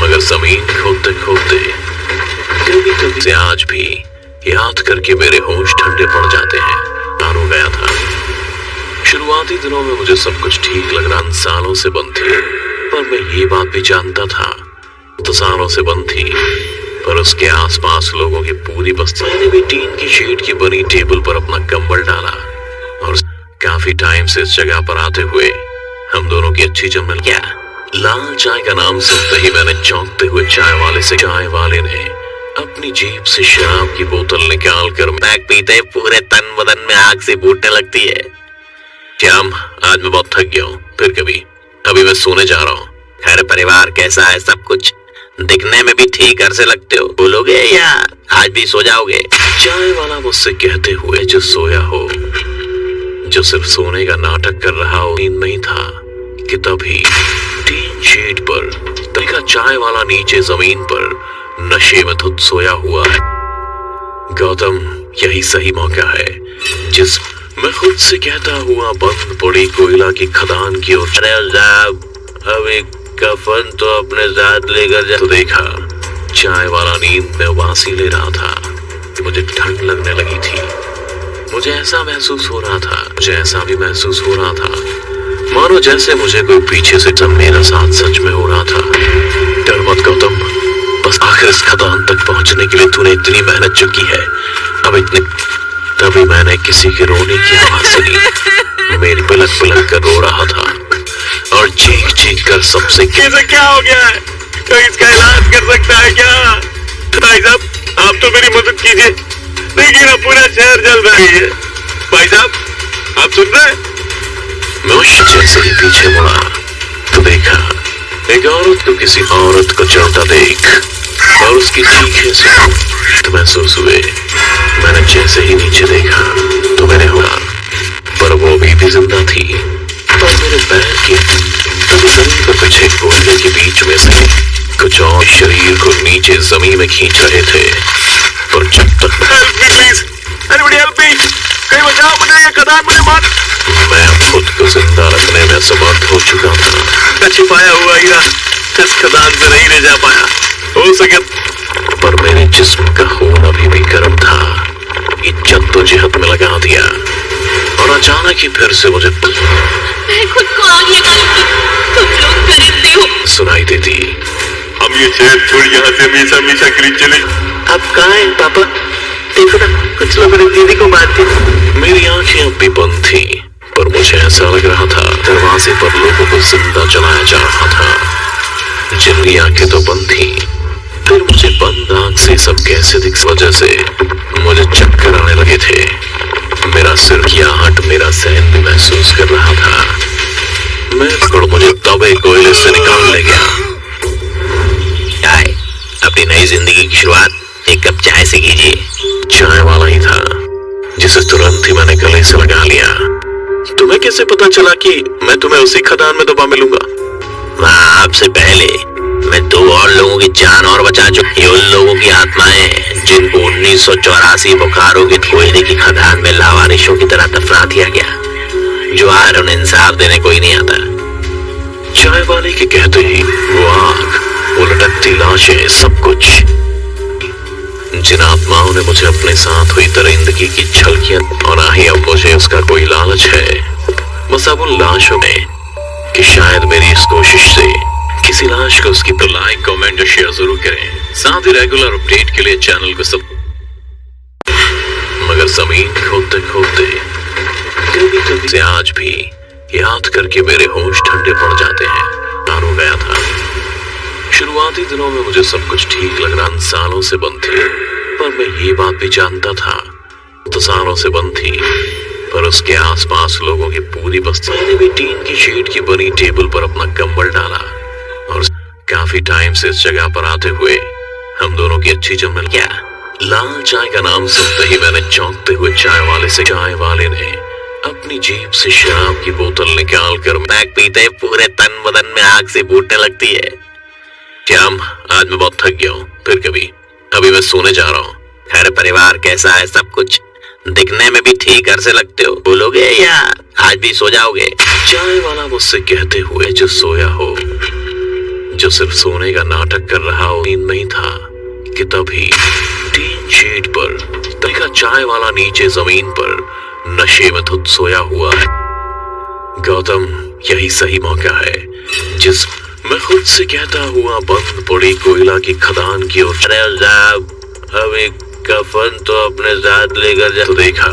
मगर जमीन खोदते खोदते कभी कभी से आज भी याद करके मेरे होश ठंडे पड़ जाते हैं। हो गया था। शुरुआती दिनों में मुझे सब कुछ ठीक लग रहा, सालों से बंद थी, पर मैं ये बात भी जानता था तो सालों से बंद थी, पर उसके आसपास लोगों की पूरी बस्ती। मैंने भी टीन की शीट की बनी टेबल पर अपना कंबल डाला और काफी टाइम से इस जगह पर आते हुए हम दोनों की अच्छी जमन। क्या लाल चाय का नाम सुनते ही मैंने चौंकते हुए चाय वाले ने अपनी जेब से शराब की बोतल निकाल कर पैक पीते पूरे तन बदन में आग से फूटने लगती है। श्याम, आज मैं बहुत थक गया हूँ, फिर कभी अभी मैं सोने जा रहा हूँ। घर परिवार कैसा है? सब कुछ दिखने में भी ठीक घर से लगते हो, बोलोगे या आज भी सो जाओगे? चाय वाला मुझसे कहते हुए जो सोया हो, जो सिर्फ सोने का नाटक कर रहा हो, नींद नहीं था कि तभी टीन शीट पर देखा चाय वाला नीचे जमीन पर नशे में धुत सोया हुआ है। गौतम, यही सही मौका है जिस मैं खुद से कहता हुआ बंद पड़ी कोयला की खदान की ओर। अब एक कफन तो अपने साथ लेकर जा। तो देखा चाय वाला नींद में उबासी ले रहा था। मुझे ठंड लगने लगी थी। मुझे ऐसा महसूस हो रहा था मानो जैसे मुझे कोई पीछे से सब मेरा साथ सच में हो रहा था। डर मत गौतम, बस आखिर इस खदान तक पहुंचने के लिए तूने इतनी मेहनत जो की है, तभी मैंने किसी के रोने की आवाज सुनी। मेरी पलक कर रो रहा था और चीख कर सबसे कैसे क्या हो गया है? कोई इसका इलाज कर सकता है क्या? भाई साहब, आप तो मेरी मदद कीजिए, देखिए ना पूरा शहर जल रहा है। भाई साहब, आप सुन रहे? मैं उस जैसे ही पीछे मुड़ा तो देखा एक औरत को किसी औरत को चलता देख और उसकी चीखें सुन तो महसूस हुए। मैंने जैसे ही नीचे देखा तो मैंने हुआ, पर वो भी जिंदा थी। पर मेरे पैर की तभी जमीन पर बिछे कोयले के बीच में से कुछ और शरीर को नीचे जमीन में खींच रहे थे। पर जब तक कहीं बचाओ मुझे, ये खदान मुझे मार। मैं खुद को जिंदा रखने में समर्थ हो चुका था। छिपाया हुआ हीरा इस खदान से नहीं ले जा पाया, हो सके, पर मेरे जिस्म का खून अभी भी गर्म था। ये जद्दोजहद में लगा दिया और अचानक ही फिर से मुझे मैं खुद को आग लगा लूंगी, तुम लोग दरिंदे हो। सुनाई देती, हम ये शहर छोड़ यहाँ से हमेशा के लिए चले। अब कहाँ है पापा? देखो ना, कुछ लोग मेरी दीदी को मारते। मेरी आंखें अब भी बंद थी, पर मुझे ऐसा लग रहा था दरवाजे पर लोगों को जिंदा जलाया जा रहा था, जिनकी आंखें तो बंद थी। फिर मुझे बंद आंख से सब कैसे दिख, वजह से मुझे चक्कर आने लगे थे। मेरा सिर की आहट मेरा सहन भी महसूस कर रहा था। मुझे दबे कोयले से निकाल ले गया। चाय, अपनी नई जिंदगी की शुरुआत एक कप चाय से कीजिए। चाय वाला ही था जिसे तुरंत ही मैंने गले से लगा लिया। तुम्हें कैसे पता चला कि मैं तुम्हें उसी खदान में दबा मिलूंगा? वहाँ आपसे पहले मैं 2 और लोगों की जान और बचा चुकी। उन लोगों की आत्माएं जिनको 1984 बुखारों की कोयले की खदान में लावारिशों की तरह दफना दिया गया, जो आज उन्हें इंसाफ देने कोई नहीं आता। चाय वाले के कहते ही वो आग, वो लटकती लाशें, सब कुछ जिन आत्माओं ने मुझे अपने साथ हुई दरिंदगी की झलकियां, और ना ही अब मुझे उसका कोई लालच है। बस अब उन लाशों में कि शायद मेरी इस कोशिश से किसी लाश को उसकी, तो लाइक, कमेंट और शेयर जरूर करें। साथ ही रेगुलर अपडेट के लिए चैनल को सब। मगर जमीन खोदते खोदते कभी से आज भी याद करके मेरे होश ठंडे पड़ जाते हैं। हो गया था। शुरुआती दिनों में मुझे सब कुछ ठीक लग रहा, सालों से बंद थी, पर मैं ये बात भी जानता था तो सालों से बंद थी, पर उसके आसपास लोगों की पूरी बस्ती। मैंने भी टीन की शीट की बनी टेबल पर अपना कंबल डाला और काफी टाइम से इस जगह पर आते हुए हम दोनों की अच्छी जमन। क्या लाल चाय का नाम सुनते ही मैंने चौंकते हुए चाय वाले ने अपनी जेब से शराब की बोतल निकाल कर पैक पीते पूरे तन बदन में आग से फूटने लगती है। श्याम, आज मैं बहुत थक गया हूँ, फिर कभी अभी मैं सोने जा रहा हूँ। घर परिवार कैसा है? सब कुछ दिखने में भी ठीक घर से लगते हो, बोलोगे या आज भी सो जाओगे? चाय वाला मुझसे कहते हुए जो सोया हो, जो सिर्फ सोने का नाटक कर रहा हो, नींद नहीं था कि तभी टीन शेड पर देखा चाय वाला नीचे जमीन पर नशे में धुत सोया हुआ है। गौतम, यही सही मौका है जिस मैं खुद से कहता हुआ बंद पड़ी कोयला की खदान की ओर। अब एक कफन तो अपने साथ लेकर जा। तो देखा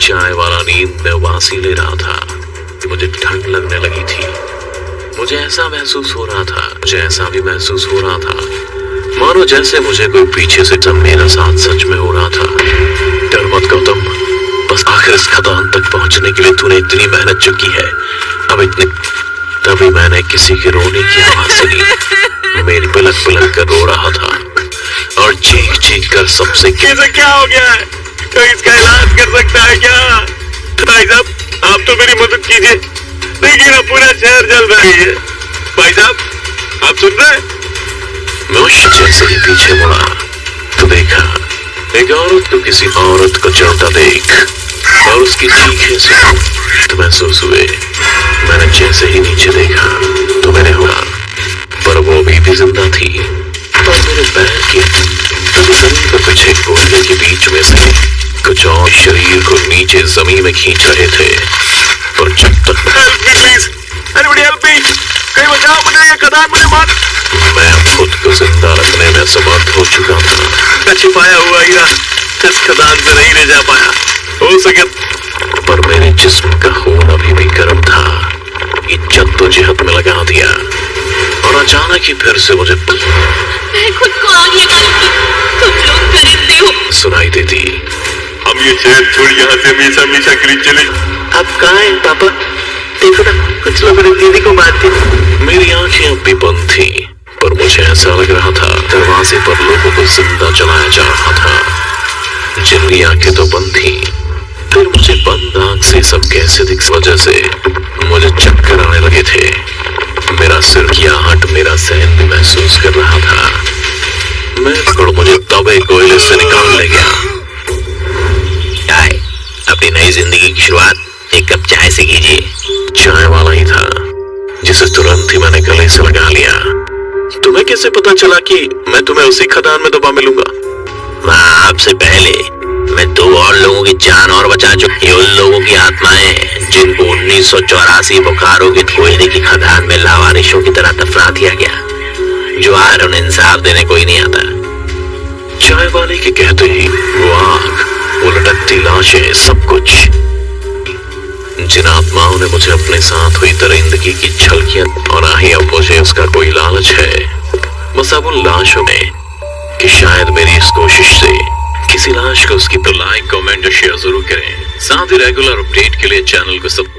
चाय वाला नींद में वासी ले रहा था। मुझे ठंड लगने लगी थी। मुझे ऐसा महसूस हो रहा था, मुझे ऐसा भी महसूस हो रहा था मानो जैसे मुझे कोई पीछे से जब मेरा साथ सच में हो रहा था। डर मत गौतम, बस आखिर इस खदान तक पहुंचने के लिए तूने इतनी मेहनत चुकी है। अब इतनी तभी मैंने किसी के रोने की आवाज सुनी। मेरी पलक पलक कर रो रहा था और चीख चीख कर सबसे कैसे क्या हो गया है? कोई इसका इलाज कर सकता है क्या? भाई साहब, आप तो मेरी मदद कीजिए। देखिए ना, पूरा शहर जल रहा है। भाई साहब, आप सुन रहे हैं? मैं उस जैसे ही पीछे मुड़ा तो देखा एक औरत को किसी औरत को चढ़ता देख और उसकी चीखें सुन तो महसूस हुए। मैंने जैसे ही नीचे देखा तो मैंने हुआ, पर वो भी जिंदा थी। पर मेरे पैर की जमीन पर कुछ एक कोयले के बीच में से कुछ और शरीर को नीचे जमीन में खींच रहे थे। और जब तक कहीं बचाओ मुझे, ये खदान मुझे मार। मैं खुद को जिंदा रखने में समर्थ हो चुका था। छिपाया हुआ हीरा इस खदान से नहीं ले जा पाया। हो सके पर मेरे जिस्म का खून अभी भी गर्म था। ये जद्दोजहद में लगा दिया और अचानक ही फिर से मुझे मैं खुद को आग लगा लूंगी, तुम लोग दरिंदे हो। सुनाई देती, हम ये शहर छोड़ यहाँ से हमेशा हमेशा के लिए चले। आप कहाँ हैं पापा? देखो ना, कुछ लोग मेरी दीदी को मारते। मेरी आंखें अब भी बंद थी, पर मुझे ऐसा लग रहा था दरवाजे पर लोगों को जिंदा जलाया जा रहा था जिनकी आंखें तो बंद थी। फिर मुझे बंद आंख से सब कैसे दिख, वजह से मुझे चक्कर आने लगे थे। मेरा सिर की आहट मेरा सहन भी महसूस कर रहा था। मैं पकड़ मुझे तबे कोयले से निकाल ले गया। चाय, अपनी नई जिंदगी की शुरुआत एक कप चाय से कीजिए। चाय वाला ही था जिसे तुरंत ही मैंने गले से लगा लिया। तुम्हें कैसे पता चला कि मैं तुम्हें उसी खदान में दबा मिलूंगा? आपसे पहले मैं 2 और लोगों की जान और बचा चुकी। उन लोगों की आत्माएं जिनको 1984 बोकारो के कोयले की खदान में लावारिशों की तरह दफना दिया गया, जो आज उन्हें इंसाफ देने कोई नहीं आता। चाय वाले के कहते ही वो आग, वो लटकती लाशें, सब कुछ जिन आत्माओं ने मुझे अपने साथ हुई दरिंदगी की झलकियां, और ना ही अब मुझे उसका कोई लालच है। बस अब उन लाशों में कि शायद मेरी इस कोशिश से किसी लाश को उसकी। तो लाइक, कमेंट और शेयर जरूर करें। साथ ही रेगुलर अपडेट के लिए चैनल को सब्सक्राइब